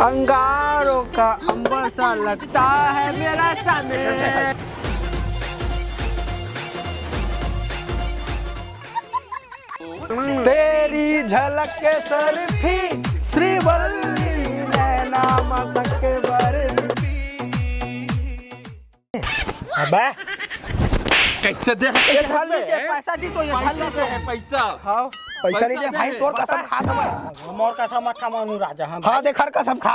अंगारों का अंबर सा लगता है मेरा समय। तेरी झलक के सरफी श्रीवल्ली नैना मदक के बरफी। अबे कैसे दे पैसा दी तो ये भल्ला से है पैसा। हाँ पैसा नहीं दे भाई, तोर कसम खा था मोर कसम मत खा मानू राजा। हाँ देख हर कसम खा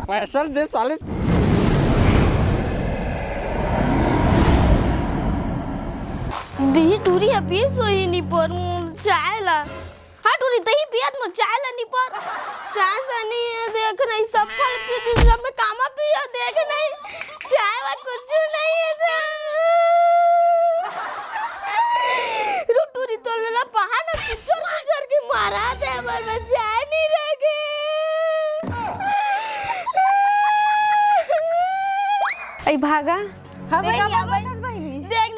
पैसा दे साले। दही टूरी अभी सोई नहीं पर चाय ला। हाँ टूरी दही पियत मत चाय ला नहीं पर चाय सनी है देख नहीं सब फल पीती सब में कामा पिया देख नहीं चाय वा कुछ नहीं है। टूरी तो लला पहाड़ किचर के मारा दे पर मैं चाय नहीं रखे। ऐ भागा हाँ देखना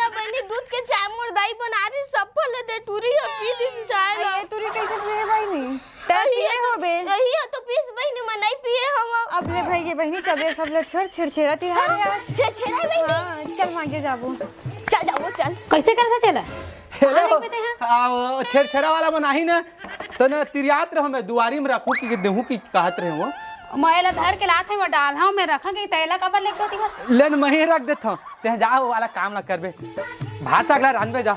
बहनी दूध के चाय मोर दाई बना रही सब फल दे टूरी है पी दिन चाय ला। ये टूरी कैसे पिए बहनी पिए होबे यही है तो पीस बहनी मैं नहीं पिए हम अब ले भाई के बहनी चबे सब ले छोड़ छेड़छेड़ा तिहार है छेड़ा बहनी। हां चल मांगे जाबो चल जाओ चल कैसे कैसे चला हेलो छेड़छेड़ा वाला बनाही ना तो ना तिरियात रहो मैं दुआरी में रखूं कि देहूं की कहत रहे हो मैला धर के लात है में डाल हां मैं रखा के तैला कबर लेके होती है लेन मही रख देत हूं ते जाओ वाला काम ना करबे भात सागला रांधबे जा।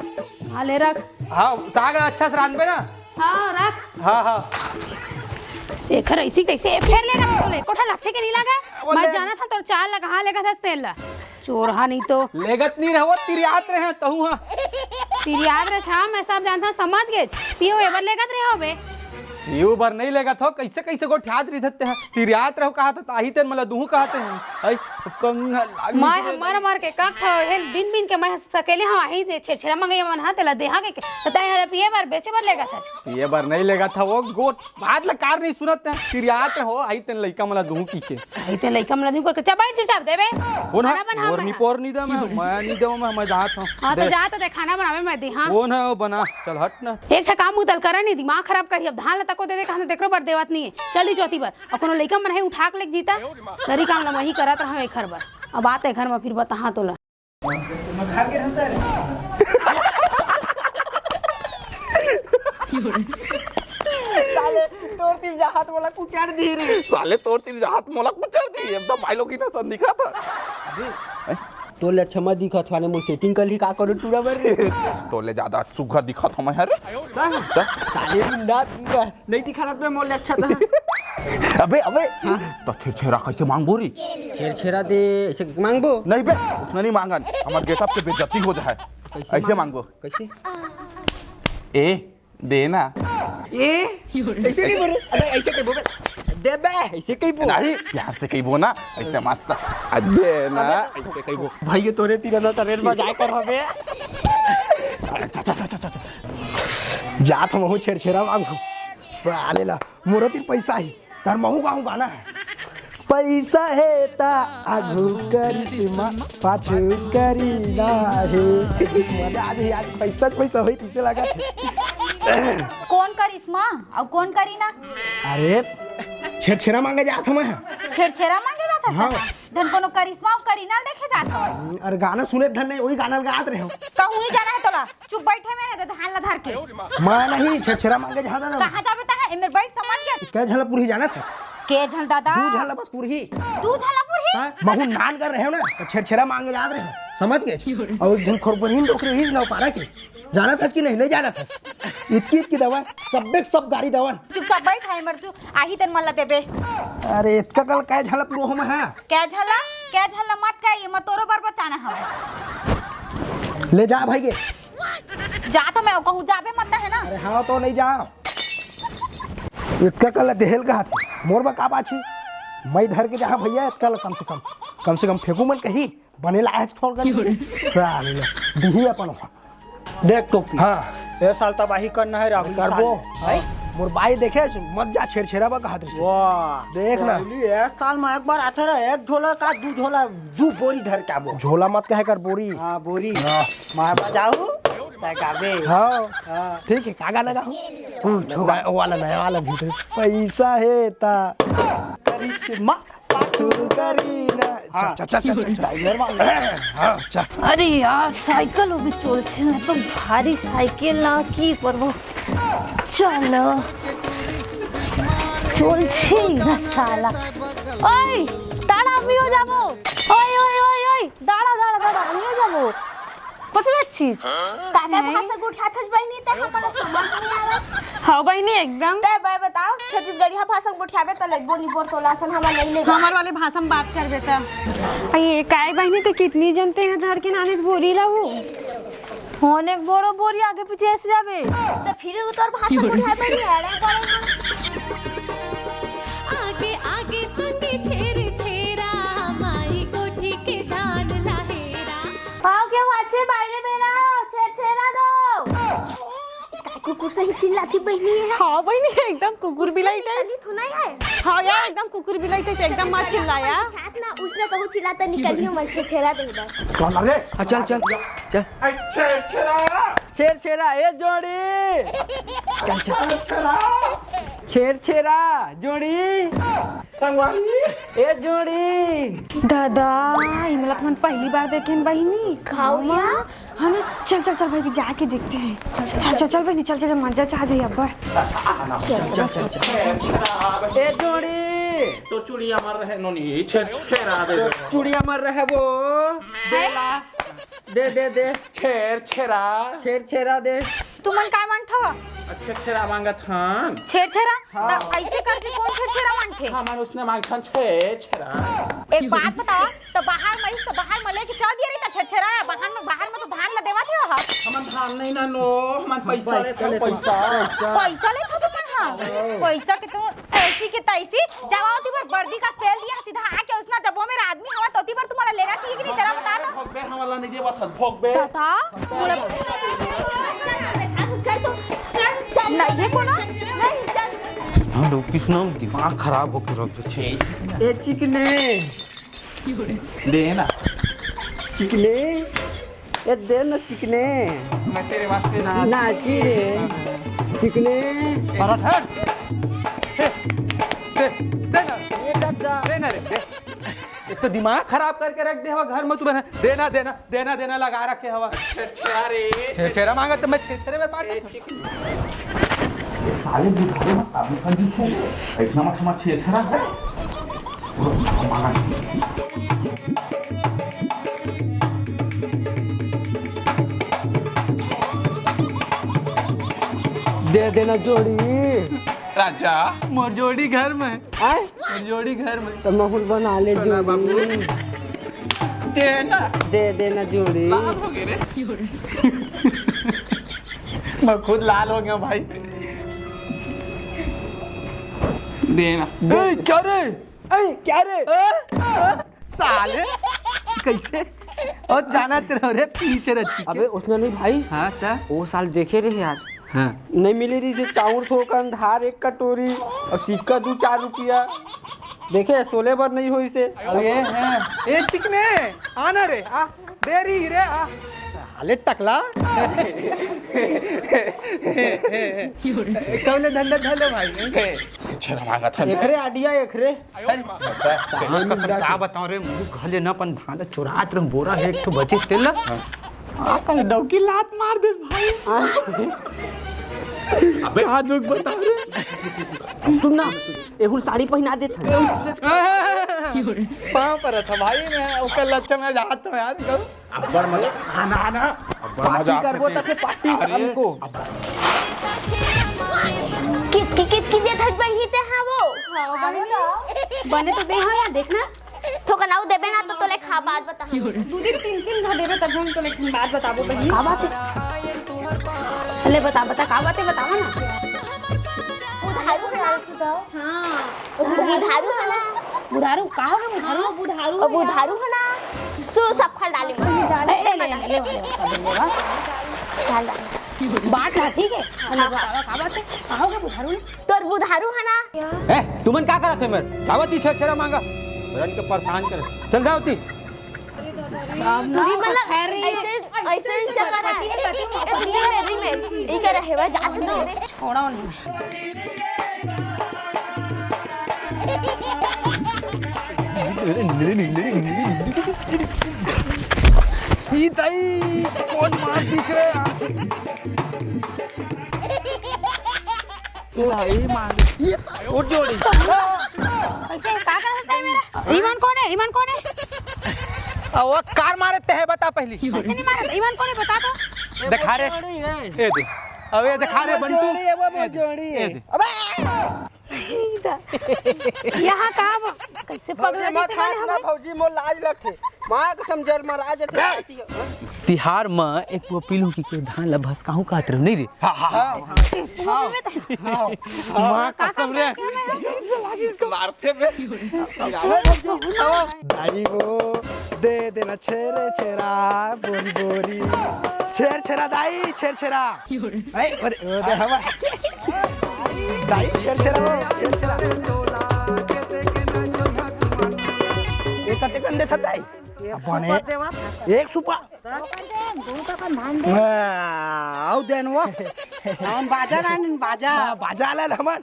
हां ले रख। हां साग अच्छा से रांधबे ना। हां रख। हां हां एकर ऐसी कैसे फेर ले रख तो ले कोठा लच्छे के नहीं लगा मैं जाना था तोर चाल लगा हां लेगा था तेल ला चोर हा नहीं तो लेगत नहीं रहो तिरियात रहे तहू हां तेरी याद रहे था मैं सब जानता समझ गए पियो एवर लेगत रहे होबे यू बार नहीं लेगा थो कैसे कैसे को ठात रही धत्ते हैं तिरियात रहो कहा था ताही तेन मला दूह कहते हैं आई कंगा लागी मैं हमर मार के काट था हे दिन दिन के मैं सकेले हम आही से छेछरा मंगई मन हा तेला देहा के तय हरे पिए बार बेचे बार लेगा था ये बार नहीं लेगा था वो गोट बात ला कार नहीं सुनत है तिरियात हो आई तेन लइका मला दूह की के आई ते लइका मला दूह करके चबाई चिटाप देबे कौन है और नहीं पोर नहीं दे मैं नहीं दे मैं जात हूं। हां तो जा तो दे खाना बनावे मैं दे। हां कौन है वो बना चल हट ना एक ठा काम उतल करा नहीं दिमाग खराब करी अब धान लता को दे दे कहां देखरो बार देवत नहीं है चली चौथी बार और कोनो लइका मन है उठा के लेके जीता सरी काम ला वही करत रहा एक बार अब आते घर में फिर बता। हां तोला साले तोर तीर जहात मोला कुचार दी रे साले तोर तीर जहात मोला कुचार दी एकदम भाई लोग ही ना सन दिखा था तोले अच्छा मत दिखा था ने मु सेटिंग कर ली का करो टूरा बर तोले ज्यादा सुघर दिखा था मैं अरे साले रात नहीं दिखा रात में मोले अच्छा था। अबे अबे तो छेड़ा कैसे मांगबो रे छेड़ा दे ऐसे मांगबो नहीं बे उसने नहीं मांगन हमार गेटअप से बेइज्जती हो जाए ऐसे मांगबो कैसे ए देना ए ऐसे नहीं बोले अबे ऐसे कहीं बोले दे बे ऐसे कहीं बोल नहीं प्यार से कहीं बोना ऐसे मस्त देना ऐसे कहीं बो भाई ये तोरे तीर ना ट्रेन में जाए कर हवे जात महू छेड़छेड़ा मांगू साले ला मूर्ति पैसा ही तार महू गाहू गाना है पैसा है ता आजू करी पाछू करी ना है मजा आज पैसा पैसा होई तिसे लगा कौन करिश्मा और कौन करीना अरे छेड़छेड़ा मांगे जात मैं छेड़छेड़ा मांगे जाता हाँ। धन कोनो करिश्मा और करीना देखे जाता अरे गाना सुने धन नहीं वही गाना गात रहे हो कहूं नहीं जाना है तोला चुप बैठे में धान ला धर के मैं नहीं छेड़छेड़ा मांगे जाता ना कहां जाबे ता एमेर बैठ समझ के क्या झलपुर ही जाना था के झल दादा तू झला बस पूरी तू झलापुर ही हां महू नान कर रहे हो ना तो छेड़छेड़ा मांगे जात रहे हो समझ गए और झल खोरबहीन डोकरे ही ना पारा के जाना था कि नहीं जाना था इतकी दवा सब गाड़ी दवन चुपचाप बैठ है मर तू आही तन मल्ला देबे अरे इतका कल काय झला पूरा हम है क्या झला मत का ये मत तोरो बार बचाना हवे ले जा भाई के जा तो मैं कहूं जाबे मत है ना। अरे हाँ तो नहीं जा इतका कल देहल का हाथ मोर बा का बाछी मैं धर के जा भैया इतका कम से कम फेंकू मन कही बने लाए छोड़ कर साले दिही अपन देख टोपी हां ए साल तबाही करना है राहुल करबो भाई मोर भाई देखे मत जा छेड़छेड़ा बा कहा से वाह देख ना एक साल में एक बार आता रहा एक झोला का दू झोला दू बोरी धर के आबो झोला मत कहे कर बोरी हां बोरी मां बजाओ गावे हाँ ठीक है कागा लगा वाला नया वाला भी पैसा है ता करिश्मा पाछू करीना चल चल चल टाइगर मांग हां चल अरे यार साइकिल भी চলছে না তো ভারী সাইকেল না কি করব চলো চলছে না শালা ওই দাঁড়া আমিও যাব ওই ওই ওই ওই দাঁড়া দাঁড়া দাঁড়া আমিও যাব কোথায় যাচ্ছিস কাকা ভাষা গুঠাथस बहिनी ते हमारा सामान नहीं आवे हाँ बहनी एकदम ते भाई बताओ छत्तीसगढ़ी भाषा गुठावे त लगबो नहीं बोर तोलासन हमरा नहीं ले हमारे वाले भाषा में बात कर बेटा ये काय बहनी तो कितनी जनते हैं धर के नाने से बोरी लाऊ অনেক বড় বড়ি আগে পিছে এসে যাবে তো ফিরে তোর ভাষা গুঠাবে নি আরে করে आगे आगे संगे छेर छेरा माई कोठी के दान लहेरा आओ কেউ আছে বাইরে বেরাও ছেড়া দাও कुकुर से ही चिल्लाती बहनी है हाँ बहनी एकदम कुकुर बिलाई टाइप चली तो नहीं है हाँ यार एकदम कुकुर बिलाई टाइप एकदम मत चिल्लाया ख्यात ना उसने कहू चिल्लाता निकलियो मैं छेड़ा दे इधर चल रे चल चल चल छेर छेरा ए जोड़ी चल चल छेर छेरा जोड़ी संगवारी ए जोड़ी दादा ये मतलब मन पहली बार देखे हैं बहनी खाओ या हमें चल चल चल भाई जाके देखते हैं चल चल चल बहनी चल चल मजा आ जाए अब चल चल चल ए जोड़ी तो चूड़िया मार रहे नोनी छेरा दे चूड़िया मर रहे वो देला दे दे दे छेरा छेर छेरा दे तू मन काय मानता छेरा मांगा था छेरा ऐसे करके कौन छेरा मानते हमारे उसने मांगा छेरा एक बात बताओ तो बाहर मरीज तो बाहर मले के चल दिया रही था छेरा बाहर में तो धान ला देवा थे वहां हम धान नहीं ना नो हम पैसा ले पैसा पैसा ले था हां पैसा के तो ऐसी के तैसी जवाब थी पर वर्दी का सेल दिया सीधा आके उसना जब वो मेरा आदमी हुआ तो पर तुम्हारा लेना चाहिए कि नहीं तेरा बता दो भोगबे हमारा नहीं दे बात भोगबे दादा नहीं है कोनो नहीं चल हां लोग किसना दिमाग खराब हो के रख छे ए चिकने दे ना चिकने ए दे ना चिकने मैं तेरे वास्ते ना नाची रे चिकने भरत है दे ना ये दादा दे ना रे दे एक तो दिमाग खराब करके रख दे हवा घर में तुम्हें देना देना देना देना लगा रखे हवा छेरा मांगा तो मैं छेरे में बांट साले बुढ़ावे मत आप कंजूस है ऐसा मत समझ छेरा है दे देना जोड़ी राजा मोर जोड़ी घर में आए मोर जोड़ी घर में तो महल बना ले जोड़ी देना दे देना जोड़ी लाल हो गए रे मैं खुद लाल हो गया भाई देना क्या रे क्या रे साले कैसे और जाना तेरा रे पीछे रहती अबे उसने नहीं भाई हाँ क्या वो साल देखे रहे यार हाँ नहीं मिली रही से चाउर थोकन धार एक कटोरी और सिक्का 2-4 रुपया देखे सोले भर नहीं हुई से ये है ए चिकने आना रे आ देरी रे आ साले टकला कौले धंधा धले भाई छेरा मांगा था एकरे आडिया एकरे क्या बताऊं रे मुंह घले ना पन धान चुरात रंग बोरा है एक तो बचे तेल आकल डौकी लात मार दे भाई अबे हाथ दुख बता रे तुम ना एहुल साड़ी पहना दे था पाँव पर था भाई ने ओकर लच्छा में जात तो यार कहूं अब्बर मजा आना आना पार्टी करबो तके पार्टी हमको कित दे थक बही ते हां वो बने तो दे हाँ यार देखना थोका नाउ देबे ना तो तोले खा बात बता दो दिन 3 घर देवे तब हम तो लेकिन बात बताबो बहनी का बात है ले बता का बात है बताओ ना बुधारू है बताओ हां बुधारू है ना बुधारू का हो गया बुधारू बुधारू है ना सो सब खा डाली ले बात ना ठीक है बताओ का बात है का हो गया बुधारू तोर बुधारू है ना ए तुमन का करत है मेरे कावती छेरा मांगा रन के परेशान कर चल जाओती दूरी मतलब ऐसे ऐसे कर रहा है मेरी में ये कर रहे है जात नहीं छोड़ा नहीं ई ताई कौन मार दिख रहे हैं? उठ जोड़ी ऐसे का करता है मेरा? ईमान कौन है? ईमान कौन है? वो कार मारे ते है बता पहली। ऐसे नहीं मारा। ईमान कौन है बता तो। दिखा रे ए दे अब ये दिखा रे बंटू ए दे यहाँ कहाँ कैसे पगला मत जैसे हास बने ना हमें? भौजी मोर लाज लगथे मां कसम जर महाराज थे तिहार में एक वो पिलू की धान ला भसकाहू कहत रहे नहीं रे। मां कसम रे मारते में दाई वो दे देना छेरे छेरा बोरी बोरी छेर छेरा दाई छेर छेरा ऐ ओ दे हवा दाई छेर छेरा छेर छेरा एक कते कंदे था दाई अपने एक सुपा आउ देनवा हम बाजा ना बाजा बाजा आला हमन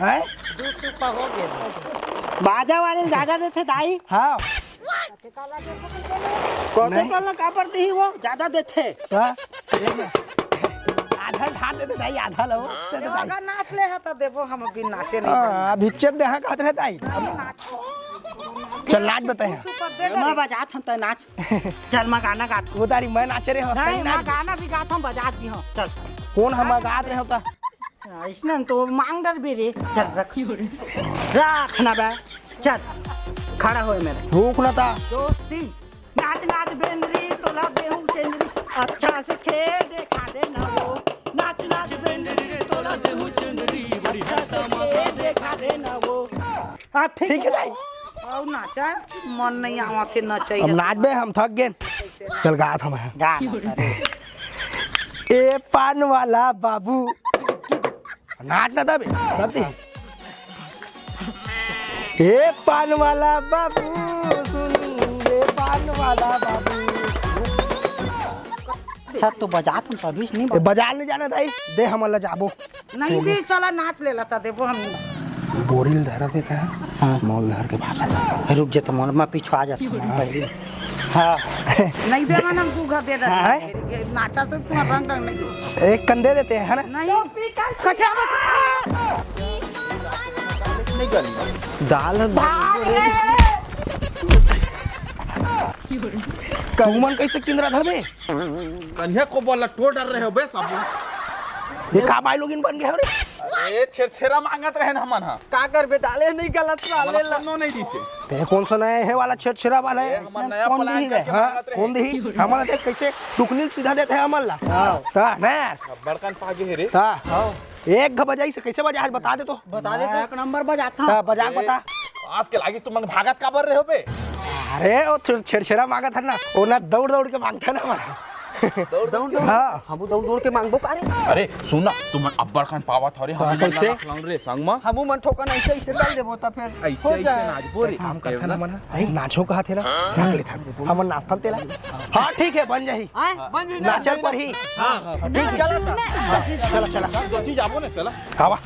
हैं बाजा वाले ज्यादा देते दाई हां कोते करना का पड़ती ही वो ज्यादा देते आधा ढाल दे दाई आधा लो दे दाई अगर नाच ले है तो देबो हम अभी नाचे अभी चेक दे हां कहत रहे दाई चल नाच बताए मैं बजात हूं तो नाच चल मैं गाना गात वो तारी मैं नाचे रहे हो नहीं मैं गाना भी गाता हूं बजात भी हूं चल कौन हम गात रहे होता इसने तो मांग डर भी रे चल रख ना बे चल खड़ा होए मेरे भूख ना था दोस्ती नाच नाच बेंदरी तोला बेहू चंदरी अच्छा से खेल देखा दे ना वो नाच नाच बेंदरी तोला बेहू चंदरी बढ़िया तमाशा देखा दे ना वो हां ठीक है भाई और नाचा मन नहीं आवा थे नचै हम नाच बे हम थक गए चल गात हम गा ए पान वाला बाबू नाच ना था बे करती ए पान वाला बाबू सुन ए पान वाला बाबू अच्छा तो बजात हूं तभी नहीं ए बाजार नहीं जाना था दे हम ला जाबो नहीं दे चला नाच ले लेता देबो हम बोरिल धरा देता है हाँ मॉल धर के भागा जा रुक जा तो मॉल में पीछे आ जाता हूं पहले हां नहीं देगा ना तू घर दे दे नाचा तो तू रंग रंग नहीं एक कंधे देते हैं है ना नहीं कचरा दाल कहूमन कैसे किंद्रा था बे कन्या को बोला टोट डर रहे हो बे सब ये का भाई लोगिन बन गए हो रे ए छेरछेरा मांगत रहे ना हमन हां का कर बे डाले नहीं गलत डाले लनो नहीं दिसे ते कौन सा नया है वाला छेरछेरा वाला है हमन नया प्लान करके हाँ मांगत रहे कौन दी हमारा देख कैसे टुकनी सीधा देते हैं हमला ता ना बड़कन पागे है रे ता एक घ बजाई से कैसे बजा बता दे तो बता दे तो एक नंबर बजाता ता बजा बता आज के लागी तुम भागत का बर रहे हो बे अरे वो छेरछेरा मांगा था ना वो ना दौड़ दौड़ के मांगता ना हमारा दौड़ हाँ हम दौड़ दौड़ के मांगबो का रे अरे सुनना तुम अब्बर खान पावा थोड़े हम कैसे? रे संग में हमू मन ठोकन ऐसे ऐसे डाल देबो त फिर ऐसे ऐसे नाच बोरे काम करता ना मना आई नाचो कहा थे ना क्या करी था हम नाचता तेला हाँ ठीक है बन जाही बन जी ना नाचल पर ही ठीक चला चला जल्दी जाबो ना चला आवा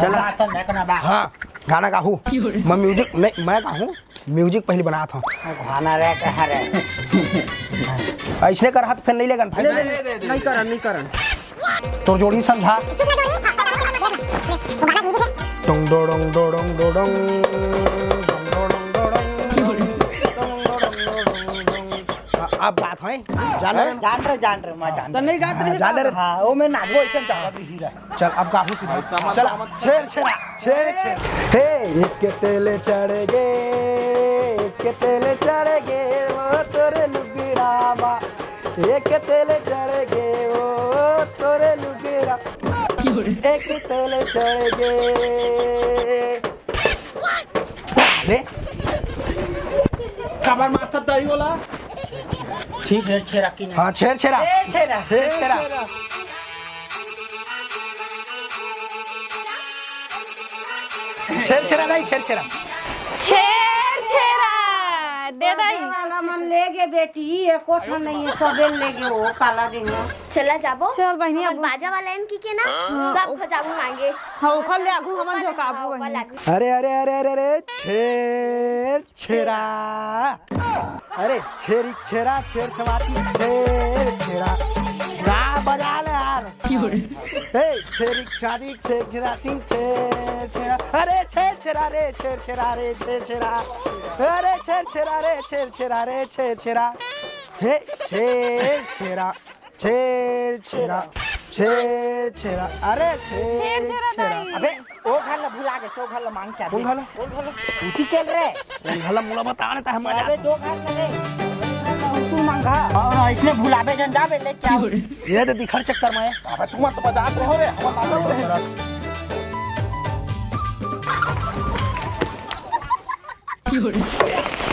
चला आता मैं कना बा हाँ गाना गाहूँ मैं म्यूजिक नहीं मैं गाहूँ म्यूजिक पहले बना था खाना रे कहा रे ऐसे कर हाथ फिर नहीं लेगन भाई नहीं करन तो जोड़ी समझा डोंग डोंग डोंग डोंग अब बात है जान रहे मैं जान तो नहीं गात रही जान रहे हां ओ मैं नाचबो ऐसे चाहत ही रे चल अब गाहू सीधा चल छेर छेरा छेर छेर हे एक के तेले चढ़ेगे एक के तेले चढ़ेगे वो तोरे लुगिरामा एक के तेले चढ़ेगे वो तोरे लुगिरा एक के तेले चढ़ेगे ले कबर मारता दही वाला ठीक है छेरा की हाँ छेर छेरा छेरा छेर छेरा छेर छेरा नहीं छेर छेरा छेर छेरा दे दई वाला मन ले गे बेटी एको ठन नहीं है सबे ले गे वो काला डिंगा चला जाबो चल बहिनी और बाजा वाला एन की के ना सब खजाबू मांगे हाउ खल ले आगू हमन जो काबू बहिनी अरे अरे अरे अरे अरे छेर छेरा अरे छेरी छेरा छेर छवाती छेर छेरा गा बजा ले यार ए छेरी छाती छेर छेरा तीन छेर छेरा अरे छेर छेरा रे छेर छेरा रे छेर छेरा अरे छेर छेरा रे छेर छेरा रे छेर छेरा हे छेर छेरा छेर छेरा छेर छेरा अरे छेर छेरा अबे ओ घर ला भुला के तो घर ला मांग क्या कौन घाला उठी चल रे कौन घाला मुला बता रहा है मजा अबे दो घर लगे तू मांगा हां इसने भुलाबे जन जाबे ले क्या ये तो दिखर चक्कर में अबे तुम मत बजात रहो रे हम मालूम रहे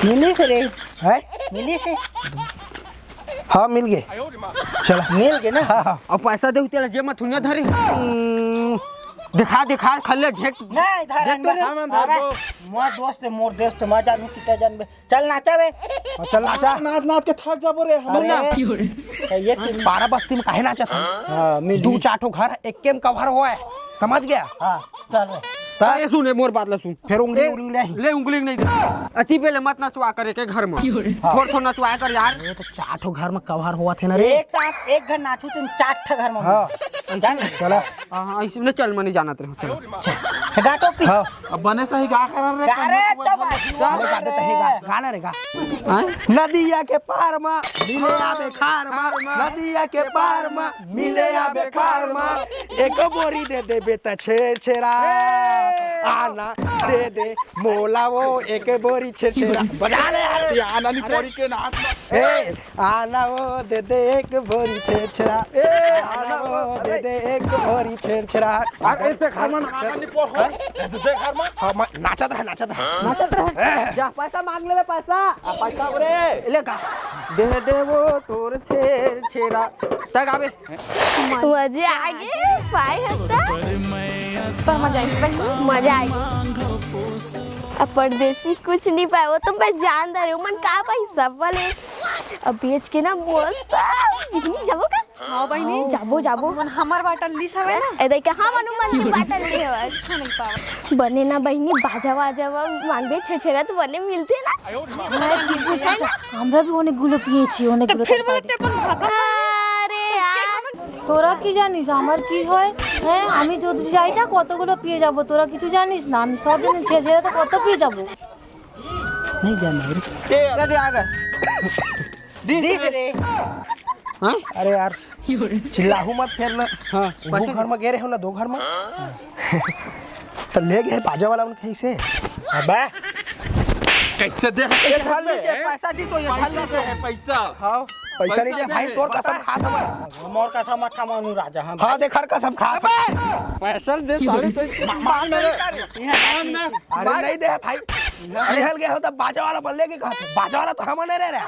मिली से रे है मिली से हाँ मिल गए चला मिल गए ना हाँ अब पैसा दे तेरा जेब में थुनिया धरे दिखा दिखा खल्ले झेक नहीं धर देख तो रे, हम धर दो। मोर दोस्त है मोर दोस्त मजा नु किता जन बे चल नाचा बे चल नाचा नाच नाच के थक जाबो रे हम ना ये कि बारह बस्ती में काहे नाचा था हां मिल दू चाठो घर एक केम कवर हुआ है समझ गया हां चल रे ए सुन मोर बात ला सुन फिर उंगली उंगली ले ले उंगली नहीं दे अति पहले मत नचवा करे के घर में थोड़ थोड़ नचवाया कर यार ये तो चाठो घर में कवर हुआ थे ना रे एक साथ एक घर नाचू तुम चार ठा घर में हाँ चला हां ऐसे नहीं चल मनी जानत रहे चलो छगा टोपी हाँ अब बने सही गा कर रे अरे तब गाने गा देता है गाना रे गा नदिया के पार में मिले आबे खार में नदिया के पार में मिले आबे खार में एक बोरी दे दे बेटा छेर छेरा आना दे दे मोला वो एक बोरी छेर छेरा बजा ले यार आना नहीं पोरी के नाच ए आना वो दे दे एक बोरी छेर छेरा ए आना वो दे दे एक बोरी छेर छेरा आगे से घर में आना नहीं पोर हो दूसरे घर में हाँ नाचत रहे जा पैसा मांग ले पैसा पैसा रे ले का दे दे वो तोर छेर छेरा तक आबे मजे आगे पाए हंसा मजा आएगी अब परदेसी कुछ नहीं पाए वो तो मैं जान रही हूँ मन का भाई सब वाले अब बेच के ना मस्त पिकनिक जाबो का हां बहिनी जाबो जाबो मन हमर बाटल ली हवे ना ए देख हम अनुमान से बाटल ले हवा अच्छा नहीं पावा बने ना बहिनी बाजा वाजा मांगबे छेछेरा तो बने मिलते ना है ना हमरा भी ओने गुलो पिए छी ओने गुलो फिर बोलते अरे यार তোরা কি জানিস আমার কি হয় হ্যাঁ আমি যদি যাই না কতগুলো পেয়ে যাব তোরা কিছু জানিস না আমি সব দিন ছেড়ে তো কত পেয়ে যাব नहीं जाना रे ए दे आ गए दिस रे हां अरे यार चिल्लाहू मत फिर ना हां दो घर में गए रहे हो ना दो घर में तो ले गए बाजा वाला उनके कैसे अबे कैसे दे ये घर में पैसा दी तो ये घर में से है पैसा हां पैसा नहीं दे भाई तोर कसम खा था मोर का समझ था मनु राजा हां हाँ देख हर कसम खा था पैसा दे साले तो मांग मेरे अरे नहीं दे भाई निकल गए हो तो बाजा वाला बल्ले के कहा बाजा वाला तो हम नहीं रह रहा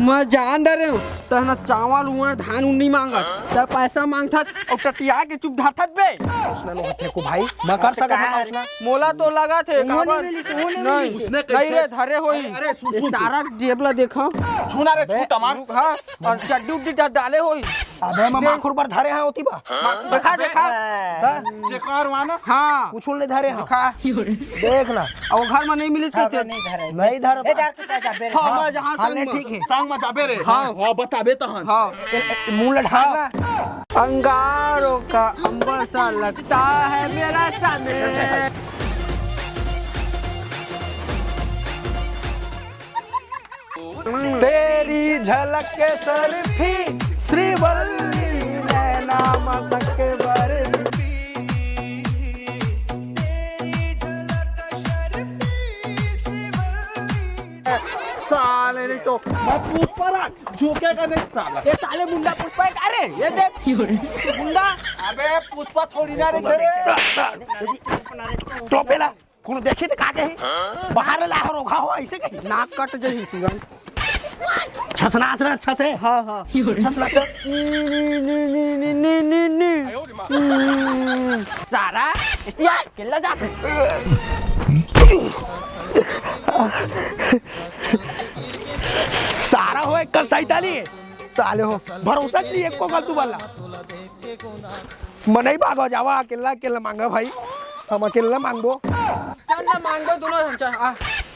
मैं जान दे रहे हूँ तो ना चावल हुआ धान नहीं मांगा तो पैसा मांगता और टटिया के चुप धाता बे उसने नो हथे को भाई मैं कर सकता था उसने मोला तो लगा थे नहीं उसने नहीं रे धरे होई अरे सारा जेबला देखा छूना रे छू तमार हां और चड्डी उड्डी डाले होई अबे मैं माखुर पर धरे हैं होती बा देखा देखा जेकर वाना हां कुछ ले धरे हैं देखा देख ना और घर में नहीं मिली थे नहीं धरे नहीं धरे ए जाके पैसा बेरे हां मैं जहां हाल नहीं ठीक है संग में जाबे रे हां हां बताबे तहन हां मुंह लड़ा अंगारों का अंबर सा लगता है मेरा सामने तेरी झलक के सरफी श्रीवल्ली नैना मदक के बरफी साले नहीं तो मैं पुष्पराज झुकेगा नहीं साला ये साले मुंडा पुष्पा है अरे ये देख मुंडा अबे पुष्पा थोड़ी ना रे टोपेला कौन देखी तो काटे है बाहर ला हो रोगा हो ऐसे कहीं नाक कट जाही तुरंत छसनाच ना अच्छा से हां हां छसनाच सारा इतिया केला जाते एक का सैताली साले हो भरोसा नहीं एक को गल तू वाला मनई भागो जावा अकेला अकेला मांगा भाई हम अकेला मांगबो चल ना मांगो दोनों आ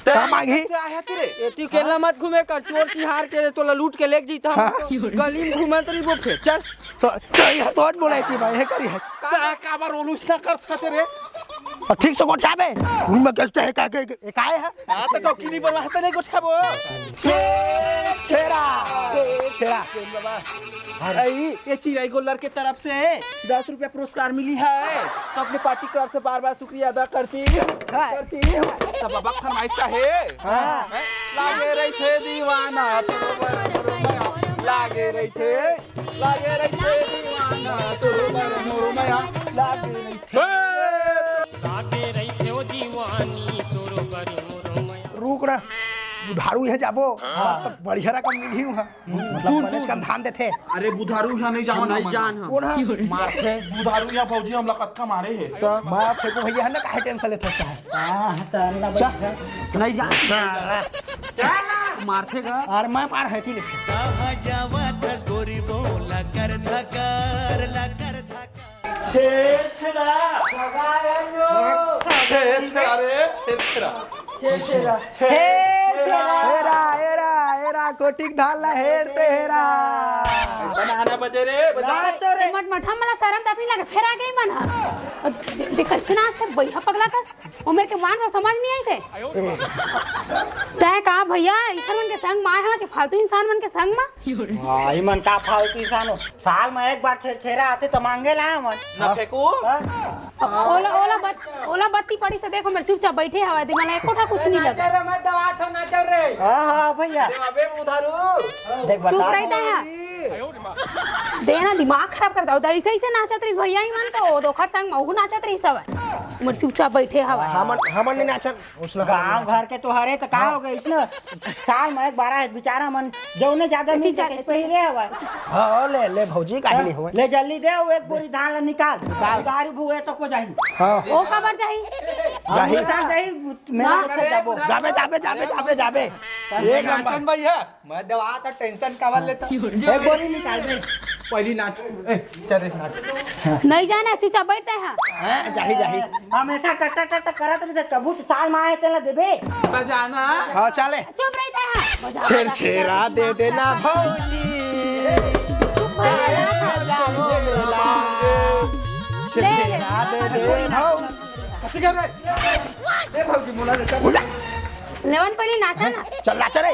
का मांगी आया तेरे एती केला मत घूमे कर चोर चिहार के तोला लूट के लेक जीता गली में घूमे तरी वो फिर चल कहीं तो आज बोले कि भाई है करी है का बार रोलूस ना कर तेरे ठीक से गोठाबे रूम में कैसे है का काय है हां तो टोकरी पर वहां नहीं गोठाबो छेरा छेरा अरे ये चिराई गोलर के तरफ से 10 रुपया पुरस्कार मिली है तो अपने पार्टी क्लब से बार-बार शुक्रिया अदा करती सब बाबा फरमाइश है लागे रही थे दीवाना लागे रही थे दीवाना लागे रही थे ओ दीवानी तोरो बड़ी मोरो रुक ना बुधारू यहाँ जाबो तब बढ़िया रकम मिली हूँ मतलब मैनेज कम धान देते अरे बुधारू यहाँ नहीं जाओ नहीं जान हम कौन है मारते बुधारू यहाँ फौजी हमला कत्का मारे है तो मैं फेंको भैया है ना काहे टेंशन लेते है नहीं जान मारते का और मैं पार है कि हेरा कोटिक ढालना हेर तेरा बनाना बजे रे मट मठा मला शरम त अपनी लगे फेरा गई मन देखछना से भैया पगला का ओ मेरे के मान समझ नहीं आई थे तय का भैया इसन मन के संग माय हा फालतू इंसान मन के संग में हां ई मन का फालतू इंसान हो साल में एक बार छेरा आते तो मांगे ला मन ना फेंको ओला बत्ती पड़ी से देखो मेरे चुपचाप बैठे हवा दे मला एकोठा कुछ नहीं लगा तेरा मत दवा तो ना चल रे हां भैया अबे बुधारू देख बता चुप रहता है देना दिमाग खराब कर दो ऐसे ऐसे नाचत रही भैया ही मन तो दोखर संग महू नाचत रही सब मोर चुपचाप बैठे हवा हमन नहीं नाचन उसला गांव घर के तो हरे तो का हो गई इतना साल में एक बार है बेचारा मन जौने ज्यादा नहीं जाके पहिरे हवा हां ले भौजी काहे नहीं होए ले जल्दी दे एक बोरी धान ला निकाल गाड़ी भुए तो को जाही हां ओ कबर जाही जाबे एक नाचन भैया मैं दवा का टेंशन कावल लेता एक बोरी निकाल दे पहली नाच चल रे नाच नहीं जाना चुपचाप बैठते हैं जाही हमेशा टट करत रही कबू साल में आए तेला देबे बजाना हां चले चुप रहते हैं छेरा दे देना भौजी छेरा दे दे भौजी ठीक है रे भौजी मोला रे लेवन पहले नाचा ना चल नाच रे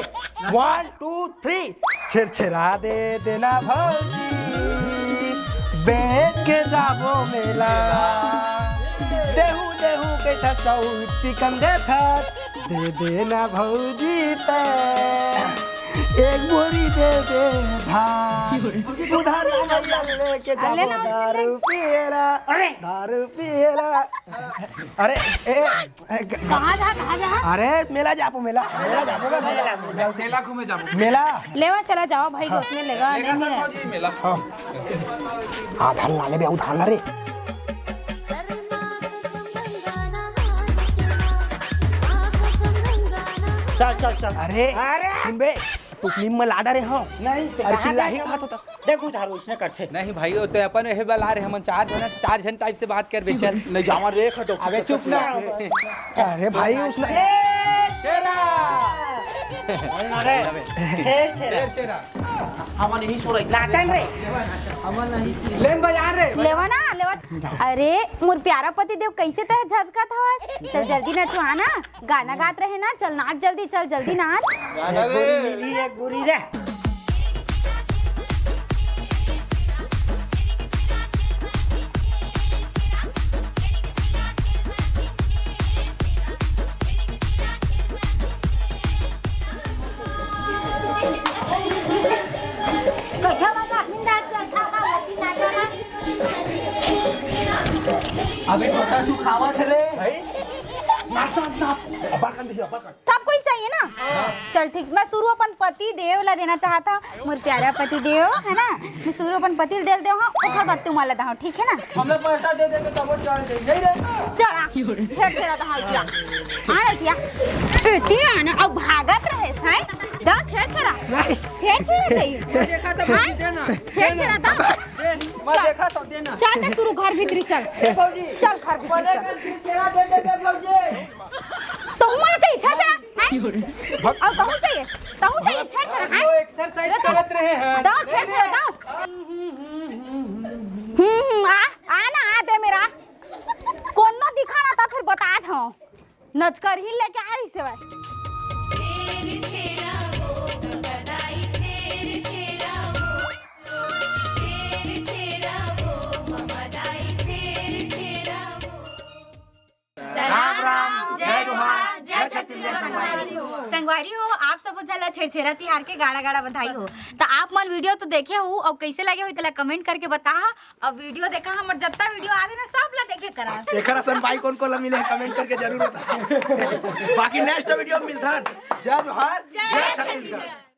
1 2 3 छेरा दे देना भौजी बेच के जाबो मेला देहू के था चौती कंधे था दे देना भौजी ते एक बोरी दे दे उधार लेके जाबो दारू पिएला अरे कहाँ जा अरे मेला जाबो मेला मेला घूमे जाबो मेला लेवा चला जाओ भाई को उसने लेगा लेगा नहीं सर फौजी मेला आधार लाले बे उधार ना रे चल अरे सुन बे टुकली में लाडा रे हां नहीं अरे चिल्लाही बात होता देखो धारो इसने करते नहीं भाई वो तो अपन हे बला रे हम चार जन टाइप से बात कर बेचल नहीं जावा रे खटो अबे चुप ना अरे भाई उसने तेरा अरे तेरा हम नहीं सो रही नाचन रे हम नहीं लेन बजा रे लेवा ना लेवा अरे मोर प्यारा पति देव कैसे तह झजका था चल जल्दी नचवा ना गाना गात रहे ना चल नाच जल्दी नाच गाना रे मिली एक बुरी रे अबे छोटा सु खावत रे भाई सब कुछ चाहिए ना चल ठीक मैं शुरू अपन पति देव ला देना चाहता मोर प्यारा पति देव है ना मैं शुरू अपन पति देव दे हां ओखर बाद तुम वाला दा ठीक है ना हमें पैसा दे देंगे तब चढ़ दे नहीं रे चला छेड़ दा हां किया आ किया इती आना अब भागत रहे साई दा छेड़ नहीं छेड़ चाहिए मैं देखा था भौजी देना छेड़ था मैं देखा था देना चल ते शुरू घर भीतरी चल भौजी चल घर भीतरी चल छेड़ा दे दे भौजी तो मन चाहिए छेड़ और कहूं चाहिए छेड़ है वो एक्सरसाइज करत रहे हैं दाओ छेड़ दाओ आ ना आ दे मेरा कोनो दिखा ना तो फिर बता दो नचकर ही लेके आ रही से भाई राम राम जय जोहार जय छत्तीसगढ़ संगवारी हो आप सब चला छेरछेरा तिहार के गाड़ा गाड़ा बधाई हो तो आप मन वीडियो तो देखे हो और कैसे लगे हो तला कमेंट करके बता और वीडियो देखा हमर जत्ता वीडियो आ रहे ना सब ला देखे करा एकरा सन भाई कौन को मिले कमेंट करके जरूर बता बाकी नेक्स्ट वीडियो में मिलता जय जोहार जय छत्तीसगढ़।